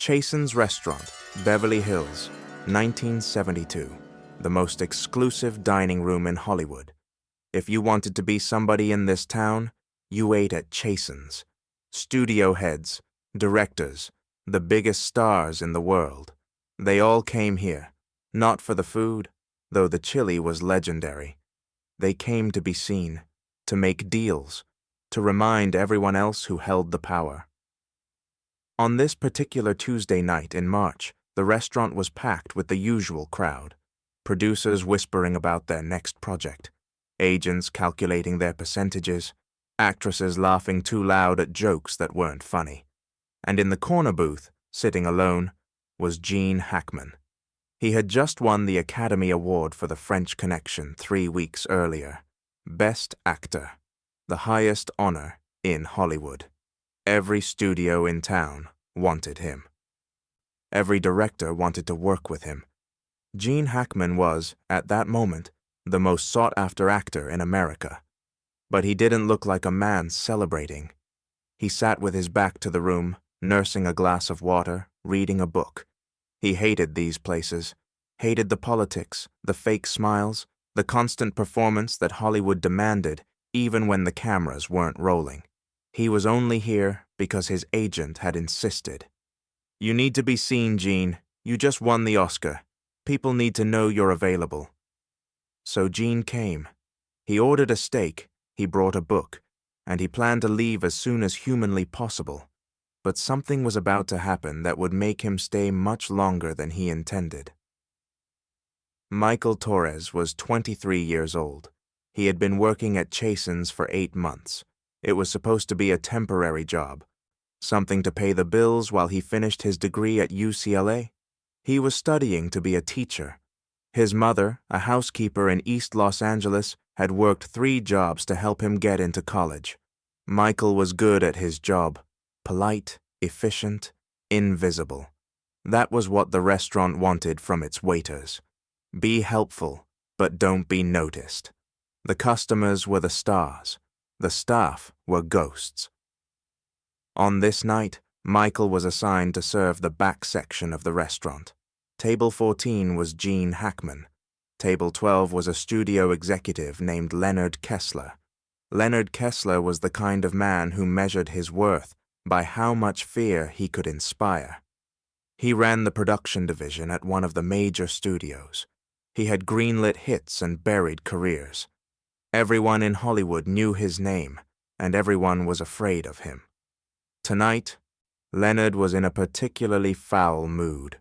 Chasen's Restaurant, Beverly Hills, 1972. The most exclusive dining room in Hollywood. If you wanted to be somebody in this town, you ate at Chasen's. Studio heads, directors, the biggest stars in the world. They all came here, not for the food, though the chili was legendary. They came to be seen, to make deals, to remind everyone else who held the power. On this particular Tuesday night in March, the restaurant was packed with the usual crowd. Producers whispering about their next project, agents calculating their percentages, actresses laughing too loud at jokes that weren't funny. And in the corner booth, sitting alone, was Gene Hackman. He had just won the Academy Award for The French Connection 3 weeks earlier. Best Actor, the highest honor in Hollywood. Every studio in town wanted him. Every director wanted to work with him. Gene Hackman was, at that moment, the most sought-after actor in America. But he didn't look like a man celebrating. He sat with his back to the room, nursing a glass of water, reading a book. He hated these places, hated the politics, the fake smiles, the constant performance that Hollywood demanded even when the cameras weren't rolling. He was only here because his agent had insisted. "You need to be seen, Gene. You just won the Oscar. People need to know you're available." So Gene came. He ordered a steak, he brought a book, and he planned to leave as soon as humanly possible. But something was about to happen that would make him stay much longer than he intended. Michael Torres was 23 years old. He had been working at Chasen's for 8 months. It was supposed to be a temporary job, something to pay the bills while he finished his degree at UCLA. He was studying to be a teacher. His mother, a housekeeper in East Los Angeles, had worked 3 jobs to help him get into college. Michael was good at his job, polite, efficient, invisible. That was what the restaurant wanted from its waiters. Be helpful, but don't be noticed. The customers were the stars. The staff were ghosts. On this night, Michael was assigned to serve the back section of the restaurant. Table 14 was Gene Hackman. Table 12 was a studio executive named Leonard Kessler. Leonard Kessler was the kind of man who measured his worth by how much fear he could inspire. He ran the production division at one of the major studios. He had greenlit hits and buried careers. Everyone in Hollywood knew his name, and everyone was afraid of him. Tonight, Leonard was in a particularly foul mood.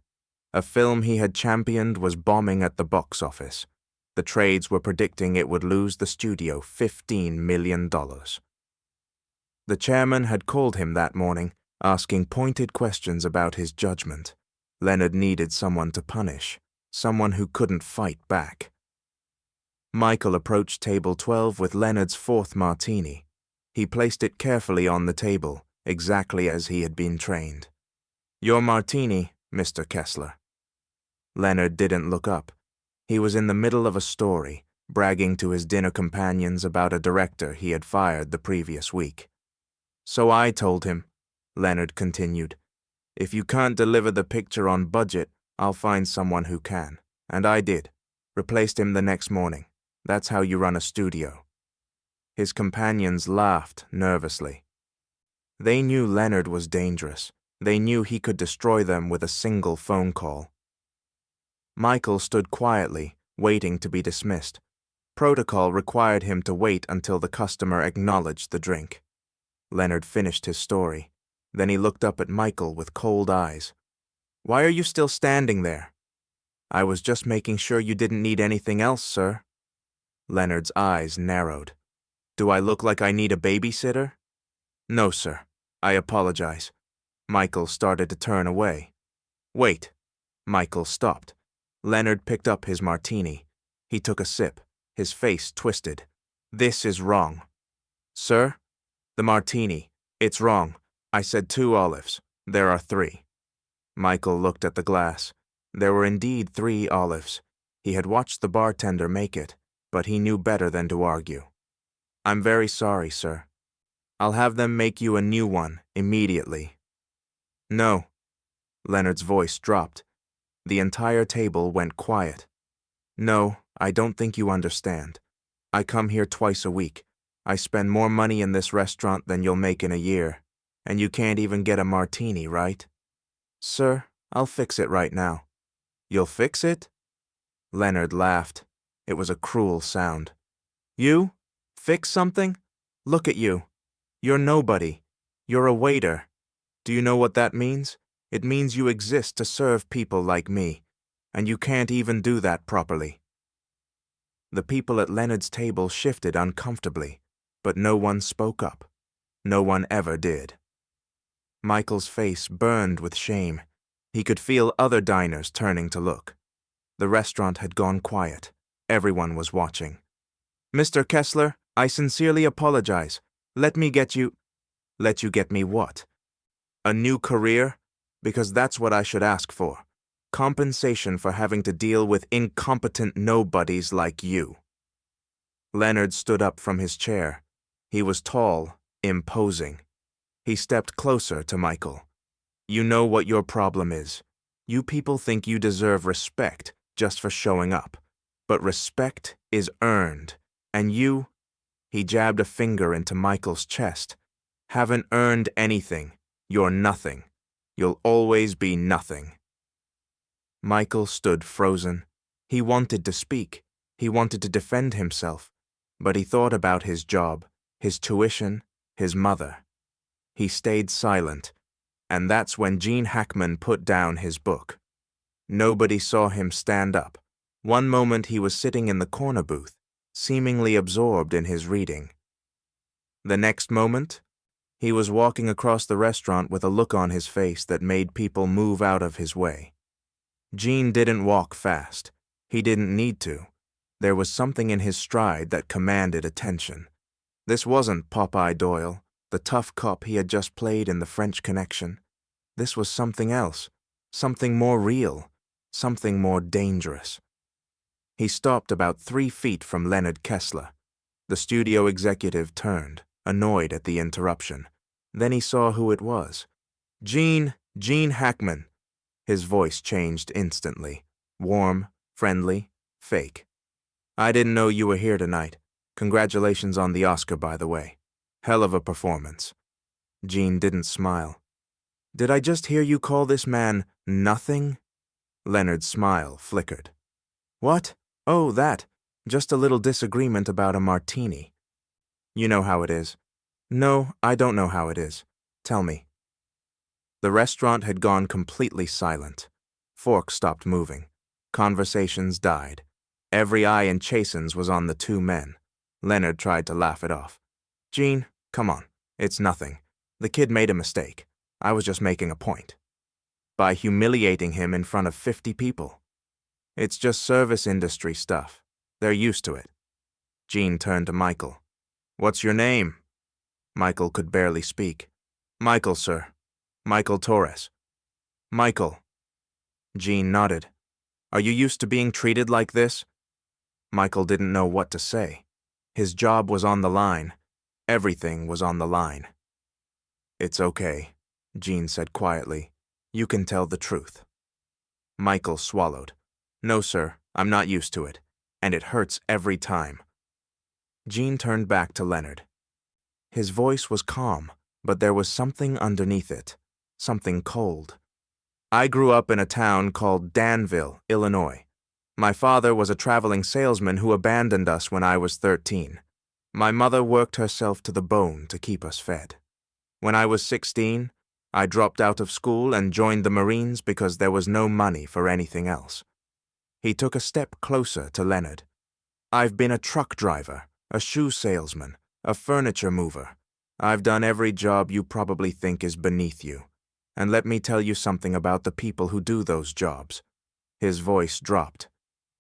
A film he had championed was bombing at the box office. The trades were predicting it would lose the studio $15 million. The chairman had called him that morning, asking pointed questions about his judgment. Leonard needed someone to punish, someone who couldn't fight back. Michael approached table 12 with Leonard's 4th martini. He placed it carefully on the table, exactly as he had been trained. "Your martini, Mr. Kessler." Leonard didn't look up. He was in the middle of a story, bragging to his dinner companions about a director he had fired the previous week. "So I told him," Leonard continued, "if you can't deliver the picture on budget, I'll find someone who can. And I did. Replaced him the next morning. That's how you run a studio." His companions laughed nervously. They knew Leonard was dangerous. They knew he could destroy them with a single phone call. Michael stood quietly, waiting to be dismissed. Protocol required him to wait until the customer acknowledged the drink. Leonard finished his story. Then he looked up at Michael with cold eyes. "Why are you still standing there?" "I was just making sure you didn't need anything else, sir." Leonard's eyes narrowed. "Do I look like I need a babysitter?" "No, sir. I apologize." Michael started to turn away. "Wait." Michael stopped. Leonard picked up his martini. He took a sip, his face twisted. "This is wrong." "Sir?" "The martini. It's wrong. I said 2 olives. There are 3. Michael looked at the glass. There were indeed 3 olives. He had watched the bartender make it, but he knew better than to argue. "I'm very sorry, sir. I'll have them make you a new one immediately." "No." Leonard's voice dropped. The entire table went quiet. No, I don't think you understand. I come here twice a week. I spend more money in this restaurant than you'll make in a year. And you can't even get a martini, right? Sir, I'll fix it right now. You'll fix it? Leonard laughed. It was a cruel sound. You? Fix something? Look at you. You're nobody. You're a waiter. Do you know what that means? It means you exist to serve people like me, and you can't even do that properly. The people at Leonard's table shifted uncomfortably, but no one spoke up. No one ever did. Michael's face burned with shame. He could feel other diners turning to look. The restaurant had gone quiet. Everyone was watching. Mr. Kessler, I sincerely apologize. Let you get me what? A new career? Because that's what I should ask for. Compensation for having to deal with incompetent nobodies like you. Leonard stood up from his chair. He was tall, imposing. He stepped closer to Michael. You know what your problem is. You people think you deserve respect just for showing up. But respect is earned. And you, he jabbed a finger into Michael's chest, haven't earned anything. You're nothing. You'll always be nothing. Michael stood frozen. He wanted to speak. He wanted to defend himself. But he thought about his job, his tuition, his mother. He stayed silent. And that's when Gene Hackman put down his book. Nobody saw him stand up. One moment he was sitting in the corner booth, seemingly absorbed in his reading. The next moment, he was walking across the restaurant with a look on his face that made people move out of his way. Gene didn't walk fast. He didn't need to. There was something in his stride that commanded attention. This wasn't Popeye Doyle, the tough cop he had just played in The French Connection. This was something else, something more real, something more dangerous. He stopped about 3 feet from Leonard Kessler. The studio executive turned, annoyed at the interruption. Then he saw who it was. Gene Hackman. His voice changed instantly. Warm, friendly, fake. I didn't know you were here tonight. Congratulations on the Oscar, by the way. Hell of a performance. Gene didn't smile. Did I just hear you call this man nothing? Leonard's smile flickered. What? Oh, that. Just a little disagreement about a martini. You know how it is. No, I don't know how it is. Tell me. The restaurant had gone completely silent. Forks stopped moving. Conversations died. Every eye in Chasen's was on the 2 men. Leonard tried to laugh it off. Gene, come on. It's nothing. The kid made a mistake. I was just making a point. By humiliating him in front of 50 people. It's just service industry stuff. They're used to it. Gene turned to Michael. What's your name? Michael could barely speak. Michael, sir. Michael Torres. Michael. Gene nodded. Are you used to being treated like this? Michael didn't know what to say. His job was on the line. Everything was on the line. It's okay, Gene said quietly. You can tell the truth. Michael swallowed. No, sir, I'm not used to it, and it hurts every time. Gene turned back to Leonard. His voice was calm, but there was something underneath it, something cold. I grew up in a town called Danville, Illinois. My father was a traveling salesman who abandoned us when I was 13. My mother worked herself to the bone to keep us fed. When I was 16, I dropped out of school and joined the Marines because there was no money for anything else. He took a step closer to Leonard. I've been a truck driver, a shoe salesman, a furniture mover. I've done every job you probably think is beneath you. And let me tell you something about the people who do those jobs. His voice dropped.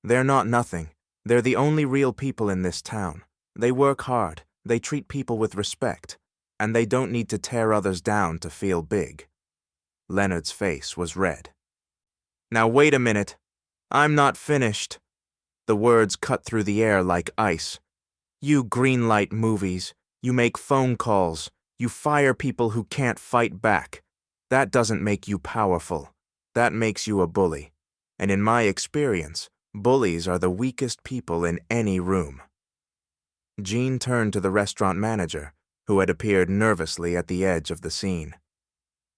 They're not nothing. They're the only real people in this town. They work hard, they treat people with respect, and they don't need to tear others down to feel big. Leonard's face was red. Now wait a minute. I'm not finished. The words cut through the air like ice. You greenlight movies. You make phone calls. You fire people who can't fight back. That doesn't make you powerful. That makes you a bully. And in my experience, bullies are the weakest people in any room. Gene turned to the restaurant manager, who had appeared nervously at the edge of the scene.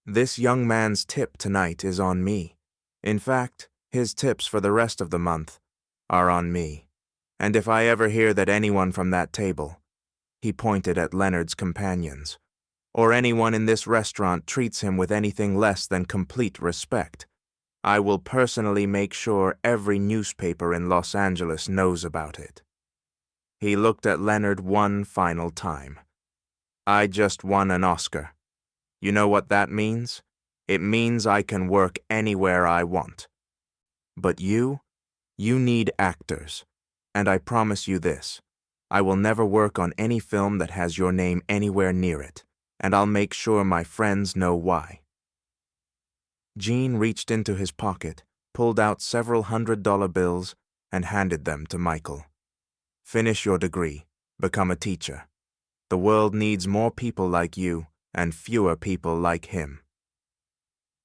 This young man's tip tonight is on me. In fact, his tips for the rest of the month are on me. And if I ever hear that anyone from that table, he pointed at Leonard's companions, or anyone in this restaurant treats him with anything less than complete respect, I will personally make sure every newspaper in Los Angeles knows about it. He looked at Leonard one final time. I just won an Oscar. You know what that means? It means I can work anywhere I want. But you need actors. And I promise you this, I will never work on any film that has your name anywhere near it, and I'll make sure my friends know why. Gene reached into his pocket, pulled out several $100 bills, and handed them to Michael. Finish your degree, become a teacher. The world needs more people like you and fewer people like him.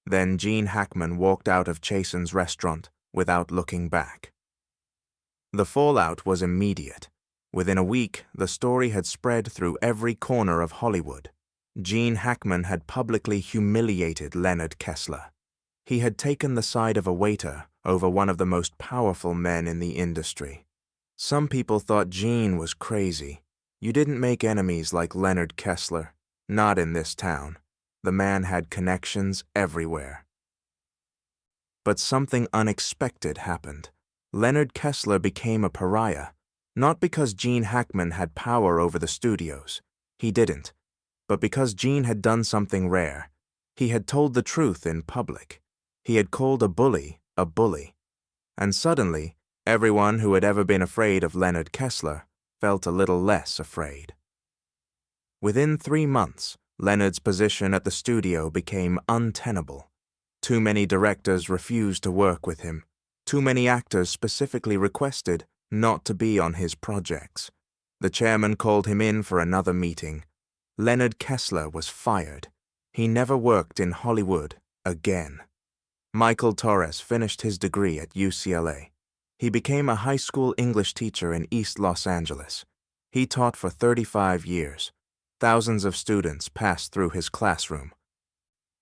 Then Gene Hackman walked out of Chasen's restaurant without looking back. The fallout was immediate. Within a week, the story had spread through every corner of Hollywood. Gene Hackman had publicly humiliated Leonard Kessler. He had taken the side of a waiter over one of the most powerful men in the industry. Some people thought Gene was crazy. You didn't make enemies like Leonard Kessler, not in this town. The man had connections everywhere. But something unexpected happened. Leonard Kessler became a pariah, not because Gene Hackman had power over the studios. He didn't. But because Gene had done something rare. He had told the truth in public. He had called a bully a bully. And suddenly, everyone who had ever been afraid of Leonard Kessler felt a little less afraid. Within 3 months, Leonard's position at the studio became untenable. Too many directors refused to work with him. Too many actors specifically requested not to be on his projects. The chairman called him in for another meeting. Leonard Kessler was fired. He never worked in Hollywood again. Michael Torres finished his degree at UCLA. He became a high school English teacher in East Los Angeles. He taught for 35 years. Thousands of students passed through his classroom.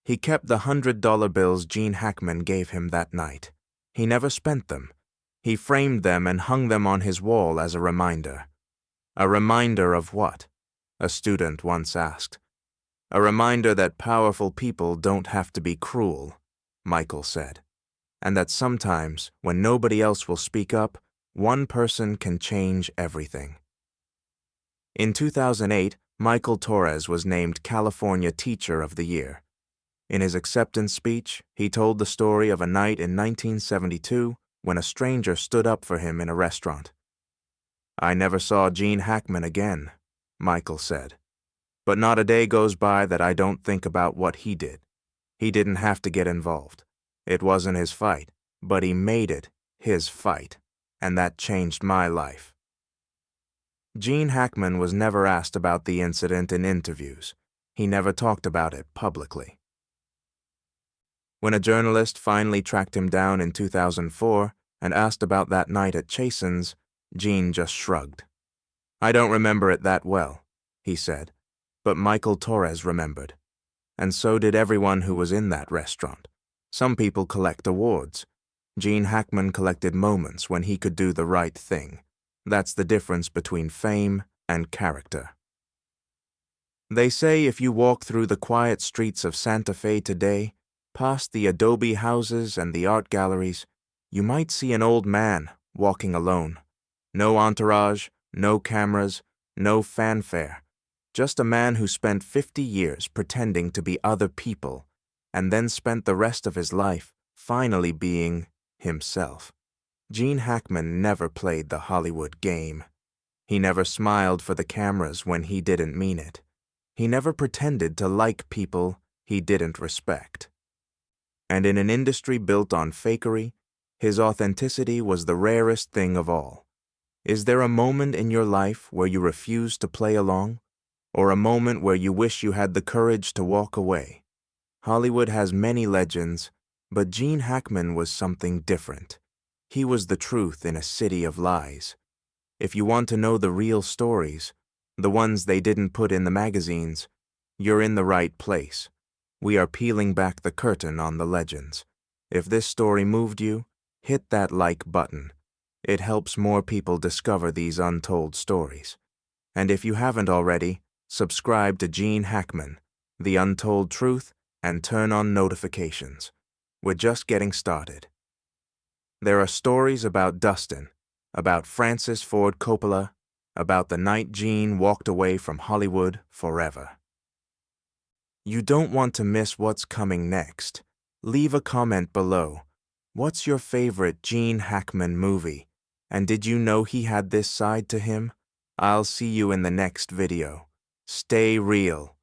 He kept the $100 bills Gene Hackman gave him that night. He never spent them. He framed them and hung them on his wall as a reminder. A reminder of what? A student once asked. A reminder that powerful people don't have to be cruel, Michael said, and that sometimes, when nobody else will speak up, one person can change everything. In 2008, Michael Torres was named California Teacher of the Year. In his acceptance speech, he told the story of a night in 1972 when a stranger stood up for him in a restaurant. I never saw Gene Hackman again, Michael said. But not a day goes by that I don't think about what he did. He didn't have to get involved. It wasn't his fight, but he made it his fight, and that changed my life. Gene Hackman was never asked about the incident in interviews. He never talked about it publicly. When a journalist finally tracked him down in 2004 and asked about that night at Chasen's, Gene just shrugged. I don't remember it that well, he said, but Michael Torres remembered. And so did everyone who was in that restaurant. Some people collect awards. Gene Hackman collected moments when he could do the right thing. That's the difference between fame and character. They say if you walk through the quiet streets of Santa Fe today, past the adobe houses and the art galleries, you might see an old man walking alone. No entourage, no cameras, no fanfare. Just a man who spent 50 years pretending to be other people and then spent the rest of his life finally being himself. Gene Hackman never played the Hollywood game. He never smiled for the cameras when he didn't mean it. He never pretended to like people he didn't respect. And in an industry built on fakery, his authenticity was the rarest thing of all. Is there a moment in your life where you refuse to play along? Or a moment where you wish you had the courage to walk away? Hollywood has many legends, But Gene Hackman was something different. He was the truth in a city of lies. If you want to know the real stories, the ones they didn't put in the magazines, you're in the right place. We are peeling back the curtain on the legends. If this story moved you, hit that like button. It helps more people discover these untold stories. And if you haven't already, subscribe to Gene Hackman, The Untold Truth, and turn on notifications. We're just getting started. There are stories about Dustin, about Francis Ford Coppola, about the night Gene walked away from Hollywood forever. You don't want to miss what's coming next. Leave a comment below. What's your favorite Gene Hackman movie? And did you know he had this side to him? I'll see you in the next video. Stay real.